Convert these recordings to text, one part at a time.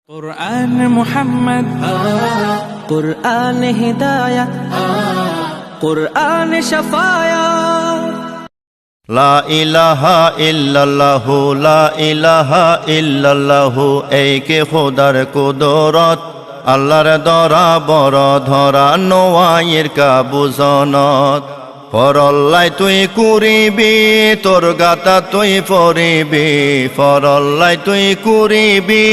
কুরআন মুহাম্মদ কুরআন হিদায়াত কুরআন শাফায়াত লা ইলাহা ইল্লাল্লাহু লা ইলাহা ইল্লাল্লাহু এইকে খোদার কুদরত আল্লাহর দরা বড় ধরা নোয়াইয়ের কাবুজনত ফরল্লাই তুই কুরিবি তোর গাতা তুই ফরিবি ফরল্লাই তুই কুরিবি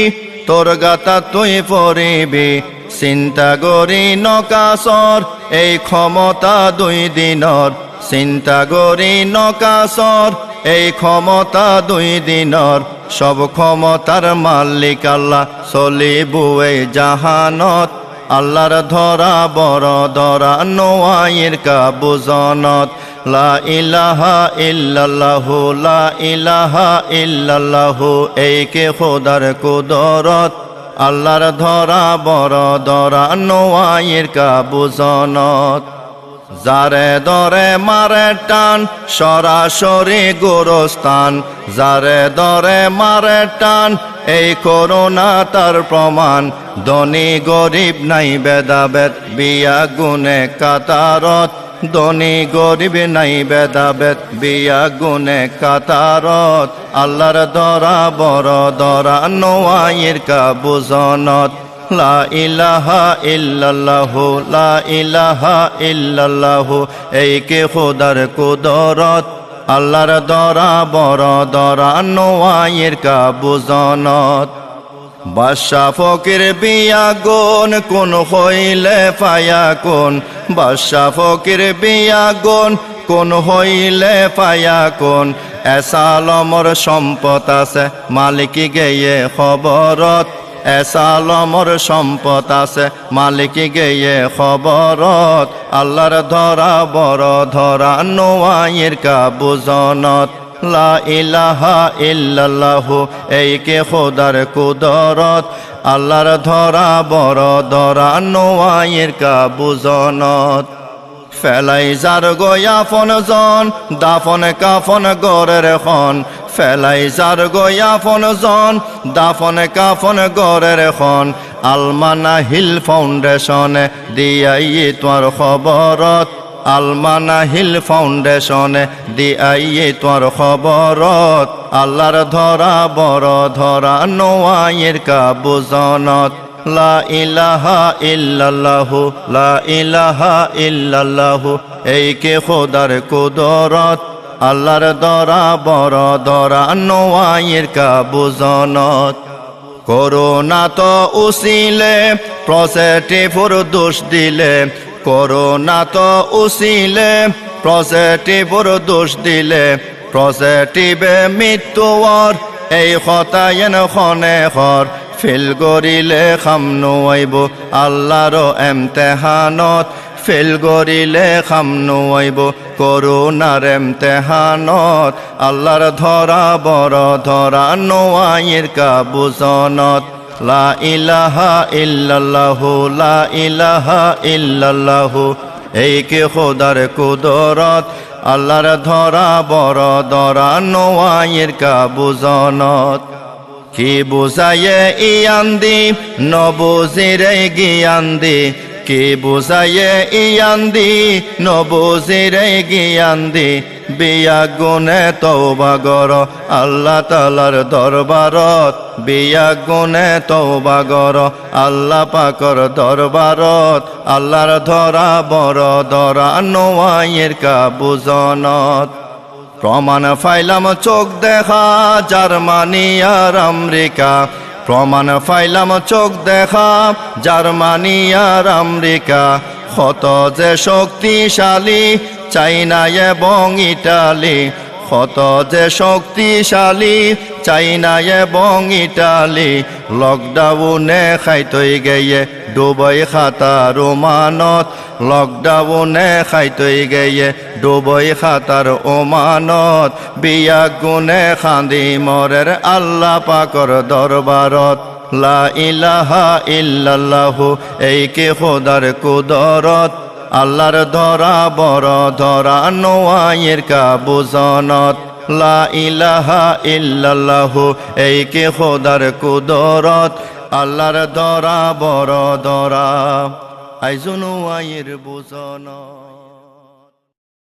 তোর গাতা তুই ফরিবি চিন্তা গরি নকাসর এই ক্ষমতা দুই দিনর চিন্তা গরি নকাসর এই ক্ষমতা দুই দিনর সব ক্ষমতার মালিক আল্লাহ চলিবু এই জাহানত আল্লাহর ধরা বড় ধরা নোয়াইয়ের কাবুজনত লা ইলাহা ইল্লাল্লাহু লা ইলাহা ইল্লাল্লাহু এইকে খোদার কুদরত আল্লাহর ধরা বড় ধরা নোয়াইয়ের কাবুজনত যারে দরে মারে টান সরাসরি গোরস্থান যারে দরে মারে টান এই করোনা তার প্রমাণ ধনী গরিব নাই ভেদাভেদ বিয়া গুনে কাতারত ধনী গরিব নাই ভেদাভেদ বিয়া গুনে কাতারত আল্লাহর ধরা বড় ধরা নোয়াইয়ের কাবুজনত লা ইলাহা ইল্লাল্লাহু লা ইলাহা ইল্লাল্লাহু এইকে খোদার কুদরত আল্লাহর ধরা বড় ধরা নোয়াইয়ের কাবুজনত বাদশা ফকির বিয়া গুন কোন হইলে পায়া কোন বাদশা ফকির বিয়া গুন কোন হইলে পায়া কোন এসালমর সম্পদ আছে মালিক গেয়ে খবরত এসালমর সম্পদ আছে মালিক গেয়ে খবরত আল্লাহর ধরা বড় ধরা নোয়াইয়ের কাবুজনত লা ইলাহা ইল্লাল্লাহু এইকে খোদার কুদরত আল্লাহর ধরা বড় ধরা নোয়াইয়ের কাবুজনত ফেলাই যার গোয়াফন জন দাফন কাফন গরের খন ফেলাই যার গোয়াফন জন দাফন কাফন গরের খন আলমানা হিল ফাউন্ডেশনে দিয়াই তোর খবরত আলমানা হিল ফাউন্ডেশনে দিয়াই তোর খবরত আল্লাহর ধরা বড় ধরা নোয়াইয়ের কাবুজনত লা ইলাহা ইল্লাল্লাহু লা ইলাহা ইল্লাল্লাহু এইকে খোদার কুদরত আল্লাহর ধরা বড় ধরা নোয়াইয়ের কাবুজনত করোনা তো উসিলে পজিটিভর দোষ দিলে করোনা তো উসিলে পজিটিভর দোষ দিলে পজিটিভে মৃত্যুর এই হতায়েন খনে খর ফেল গরিলে খাম নোয়াইব আল্লাহর এমতেহানত ফেল গরিলে খাম নোয়াইব করোনার এমতেহানত আল্লাহর ধরা বড় ধরা নোয়াইয়ের কাবুজনত লা ইলাহা ইল্লাল্লাহু লা ইলাহা ইল্লাল্লাহু এইকে খোদার কুদরত আল্লাহর ধরা বড় ধরা নোয়াইয়ের কাবুজনত কি বুঝায়ে ইয়ান্দি নবুজিরে গিয়ান্দি কি বুঝায়ে ইয়ান্দি নবুজিরে গিয়ান্দি বিয়া গুনে তওবা গর আল্লাহ তাআলার দরবারত বিয়া গুনে তওবা গর আল্লাহ পাকর দরবারত আল্লাহর ধরা বড় ধরা নোয়াইয়ের কাবুজনত প্রমাণ ফাইলাম চোখ দেখা জার্মানি আর আমেরিকা প্রমাণ ফাইলাম চোখ দেখা জার্মানি আর আমেরিকা কত যে শক্তিশালী চাইনা এবং ইটালি কত যে শক্তিশালী চাইনা এবং ইটালি লকডাউনে খাইতই গেয়ে ডুবই খাতার ওমানত লকডাউনে খাইতই গেয়ে ডুবই খাতার ওমানত বিয়া গুনে খান্দি মরের আল্লাহ পাকর দরবারত লা ইলাহা ইল্লাল্লাহু এইকে খোদার কুদরত আল্লাহর ধরা বড় ধরা নোয়াইয়ের কাবুজনত লা ইলাহা ইল্লাল্লাহু এইকে খোদার কুদরত আল্লাহর দরা বড় দরা আইজুনু আয়ের বুঝনা